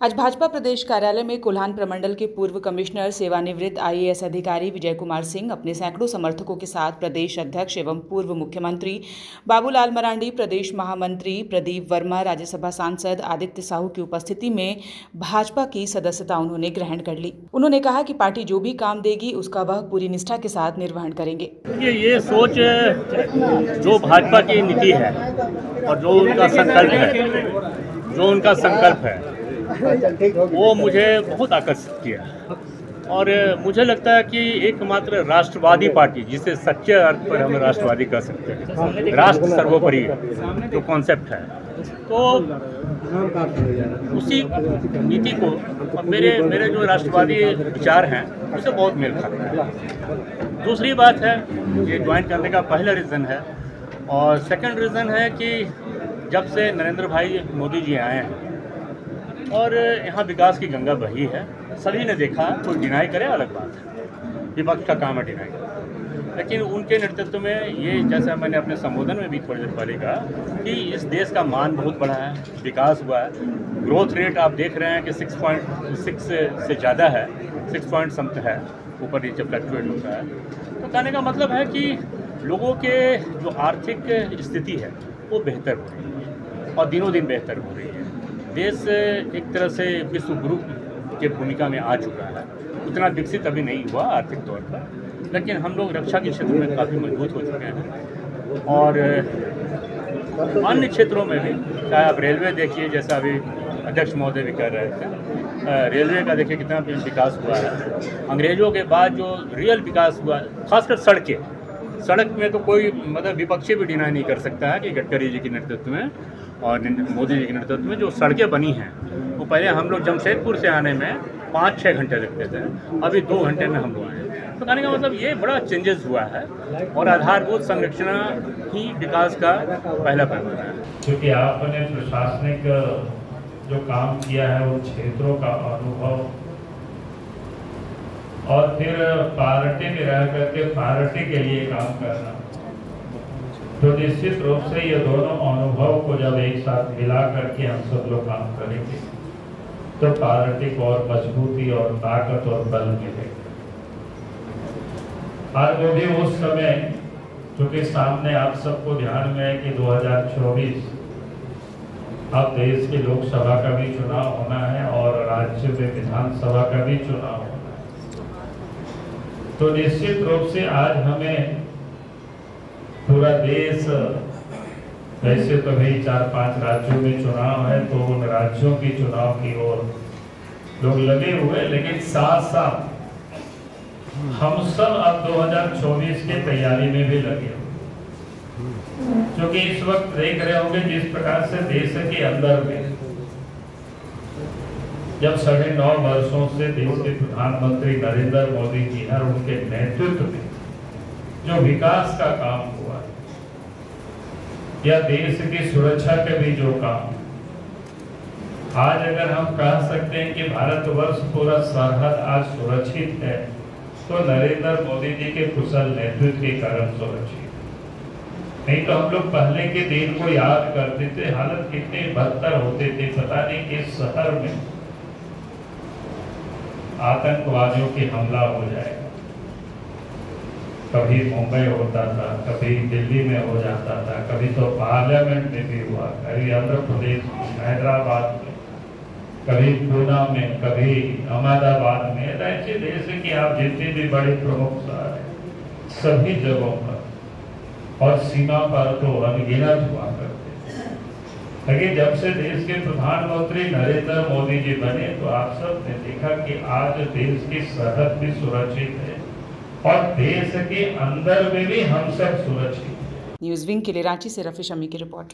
आज भाजपा प्रदेश कार्यालय में कोल्हान प्रमंडल के पूर्व कमिश्नर सेवानिवृत्त आईएएस अधिकारी विजय कुमार सिंह अपने सैकड़ों समर्थकों के साथ प्रदेश अध्यक्ष एवं पूर्व मुख्यमंत्री बाबूलाल मरांडी, प्रदेश महामंत्री प्रदीप वर्मा, राज्यसभा सांसद आदित्य साहू की उपस्थिति में भाजपा की सदस्यता उन्होंने ग्रहण कर ली। उन्होंने कहा कि पार्टी जो भी काम देगी उसका वह पूरी निष्ठा के साथ निर्वहन करेंगे। ये सोच जो भाजपा की नीति है और जो उनका संकल्प है वो मुझे बहुत आकर्षित किया और मुझे लगता है कि एकमात्र राष्ट्रवादी पार्टी जिसे सच्चे अर्थ पर हम राष्ट्रवादी कह सकते हैं, राष्ट्र सर्वोपरि जो कॉन्सेप्ट है, तो उसी नीति को मेरे जो राष्ट्रवादी विचार हैं उससे बहुत मेल खाता है। दूसरी बात है, ये ज्वाइन करने का पहला रीज़न है और सेकंड रीज़न है कि जब से नरेंद्र भाई मोदी जी आए हैं और यहाँ विकास की गंगा बही है, सभी ने देखा। कोई डिनाई करे अलग बात है, विपक्ष का काम है डिनाई करना, लेकिन उनके नेतृत्व में ये, जैसा मैंने अपने संबोधन में भी थोड़ी देर पहले कहा कि इस देश का मान बहुत बढ़ा है, विकास हुआ है, ग्रोथ रेट आप देख रहे हैं कि 6.6 से ज़्यादा है, 6 पॉइंट समथिंग है, ऊपर नीचे फ्लक्चुएट होता है। तो कहने का मतलब है कि लोगों के जो आर्थिक स्थिति है वो बेहतर हो रही है और दिनों दिन बेहतर हो रही है। देश एक तरह से विश्व गुरु की भूमिका में आ चुका है। उतना विकसित अभी नहीं हुआ आर्थिक तौर पर, लेकिन हम लोग रक्षा के क्षेत्र में काफ़ी मजबूत हो चुके हैं और अन्य क्षेत्रों में भी, चाहे आप रेलवे देखिए, जैसा अभी अध्यक्ष महोदय भी कर रहे थे, रेलवे का देखिए कितना विकास हुआ है। अंग्रेजों के बाद जो रियल विकास हुआ, खासकर सड़क में तो कोई मतलब विपक्षी भी डिनाई नहीं कर सकता है कि गडकरी जी के नेतृत्व में और मोदी जी के नेतृत्व में जो सड़कें बनी हैं, वो पहले हम लोग जमशेदपुर से आने में 5-6 घंटे लगते थे, अभी 2 घंटे में हम लोग आए। तो कहने का मतलब ये बड़ा चेंजेस हुआ है और आधारभूत संरचना ही विकास का पहला पैमाना है। क्योंकि आपने प्रशासनिक जो काम किया है उन क्षेत्रों का अनुभव और फिर पार्टी में रह करके पार्टी के लिए काम करना, तो निश्चित रूप से ये दोनों अनुभव को जब एक साथ मिला करके हम सब लोग काम करेंगे तो पार्टी को और मजबूती और ताकत और बल मिलेगा। और वो भी उस समय, क्योंकि सामने आप सबको ध्यान में है कि 2024 अब देश की लोकसभा का भी चुनाव होना है और राज्य में विधानसभा का भी चुनाव होना है। तो निश्चित रूप से आज हमें पूरा देश, वैसे तो भाई 4-5 राज्यों में चुनाव है तो उन राज्यों की चुनाव की ओर लोग लगे हुए, लेकिन साथ साथ हम सब अब 2024 की तैयारी में भी लगे हुए, क्योंकि इस वक्त देख रहे होंगे जिस प्रकार से देश के अंदर में जब 9.5 वर्षों से देश के प्रधानमंत्री नरेंद्र मोदी जी हैं, उनके नेतृत्व में जो विकास का काम हुआ या देश की सुरक्षा के भी जो काम, आज अगर हम कह सकते हैं कि भारतवर्ष पूरा सरहद आज सुरक्षित है तो नरेंद्र मोदी जी के कुशल नेतृत्व के कारण सुरक्षित। नहीं तो हम लोग पहले के दिन को याद करते थे, हालत कितने बदतर होते थे, पता नहीं किस शहर में आतंकवादियों की हमला हो जाएगा। कभी मुंबई होता था, कभी दिल्ली में हो जाता था, कभी तो पार्लियामेंट में भी हुआ, कभी आंध्र प्रदेश में, हैदराबाद में, कभी पूना में, कभी अहमदाबाद में। ऐसे देश की आप जितने भी बड़े प्रमुख शहर हैं सभी जगहों पर और सीमा पर तो अनगिनत हुआ करते। लेकिन जब से देश के प्रधानमंत्री नरेंद्र मोदी जी बने तो आप सब ने देखा कि आज देश की सरहद भी सुरक्षित है और देश के अंदर में भी हम सब सुरक्षित हैं। न्यूज़ विंग के लिए रांची से रफी शमी की रिपोर्ट।